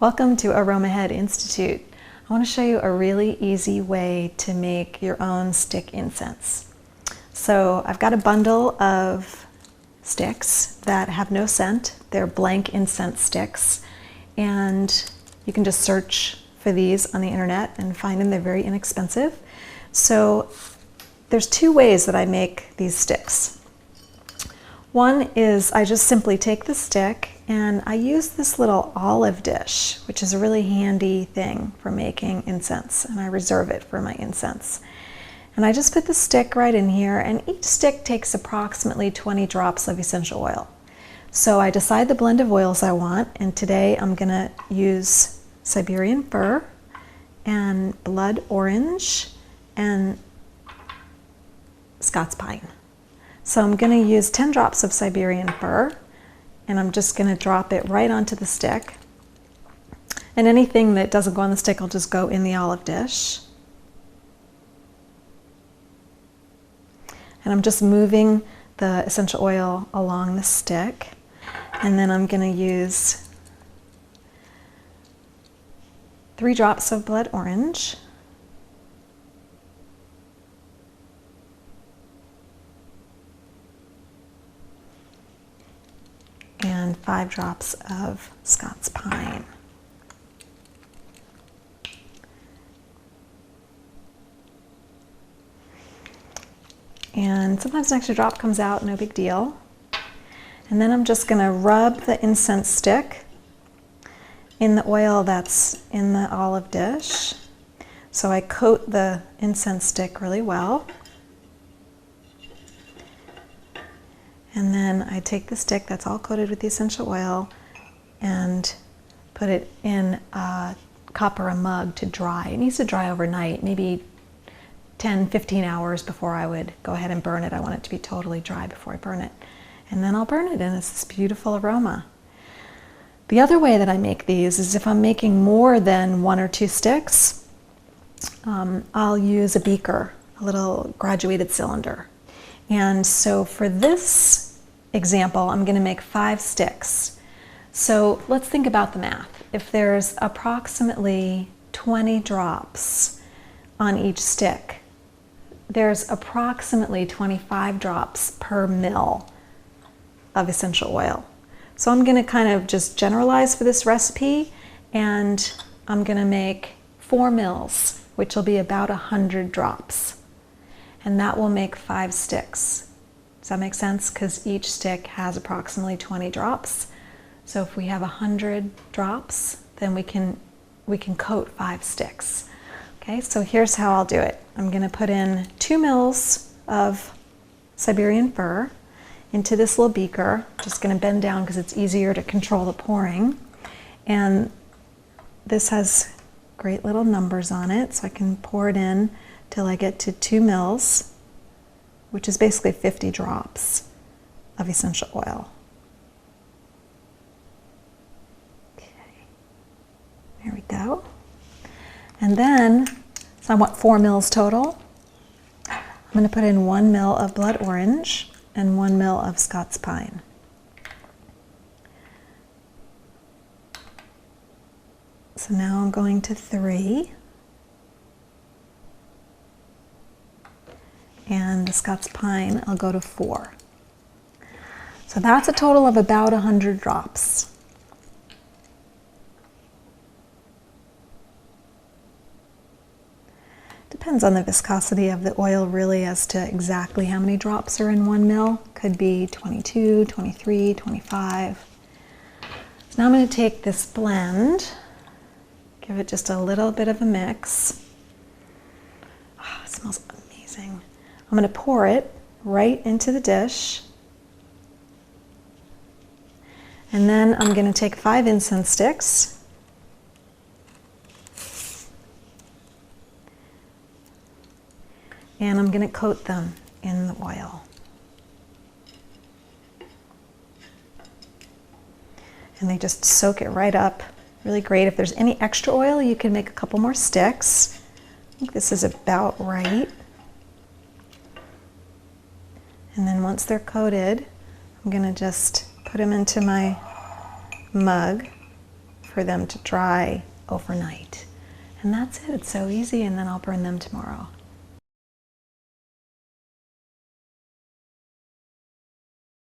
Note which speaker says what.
Speaker 1: Welcome to Aromahead Institute. I want to show you a really easy way to make your own stick incense. So I've got a bundle of sticks that have no scent. They're blank incense sticks, and you can just search for these on the internet and find them. They're very inexpensive. So there's two ways that I make these sticks. One is I just simply take the stick and I use this little olive dish, which is a really handy thing for making incense, and I reserve it for my incense. And I just put the stick right in here, and each stick takes approximately 20 drops of essential oil. So I decide the blend of oils I want, and today I'm going to use Siberian fir and blood orange and Scots pine. So I'm going to use 10 drops of Siberian fir, and I'm just going to drop it right onto the stick. And anything that doesn't go on the stick will just go in the olive dish. And I'm just moving the essential oil along the stick. And then I'm going to use 3 drops of blood orange. And 5 drops of Scots pine. And sometimes an extra drop comes out, no big deal. And then I'm just going to rub the incense stick in the oil that's in the olive dish. So I coat the incense stick really well. And then I take the stick that's all coated with the essential oil and put it in a cup or a mug to dry. It needs to dry overnight, maybe 10-15 hours before I would go ahead and burn it. I want it to be totally dry before I burn it. And then I'll burn it, and it's this beautiful aroma. The other way that I make these is if I'm making more than 1 or 2 sticks, I'll use a beaker, a little graduated cylinder. And so for this example, I'm going to make 5 sticks. So let's think about the math. If there's approximately 20 drops on each stick, there's approximately 25 drops per mil of essential oil. So I'm going to kind of just generalize for this recipe, and I'm going to make 4 mils, which will be about 100 drops. And that will make 5 sticks. Does that make sense? Because each stick has approximately 20 drops. So if we have 100 drops, then we can coat 5 sticks. Okay, so here's how I'll do it. I'm going to put in 2 mils of Siberian fir into this little beaker. Just going to bend down because it's easier to control the pouring. And this has great little numbers on it, so I can pour it in till I get to 2 mils, which is basically 50 drops of essential oil. Okay, there we go. And then, so I want 4 mils total. I'm going to put in 1 mil of blood orange and 1 mil of Scots pine. So now I'm going to 3. And the Scots pine, I'll go to 4. So that's a total of about 100 drops. Depends on the viscosity of the oil really as to exactly how many drops are in 1 mil. Could be 22, 23, 25. So now I'm going to take this blend, give it just a little bit of a mix. Oh, it smells amazing. I'm going to pour it right into the dish. And then I'm going to take 5 incense sticks. And I'm going to coat them in the oil. And they just soak it right up. Really great. If there's any extra oil, you can make a couple more sticks. I think this is about right. And then once they're coated, I'm going to just put them into my mug for them to dry overnight. And that's it. It's so easy, and then I'll burn them tomorrow.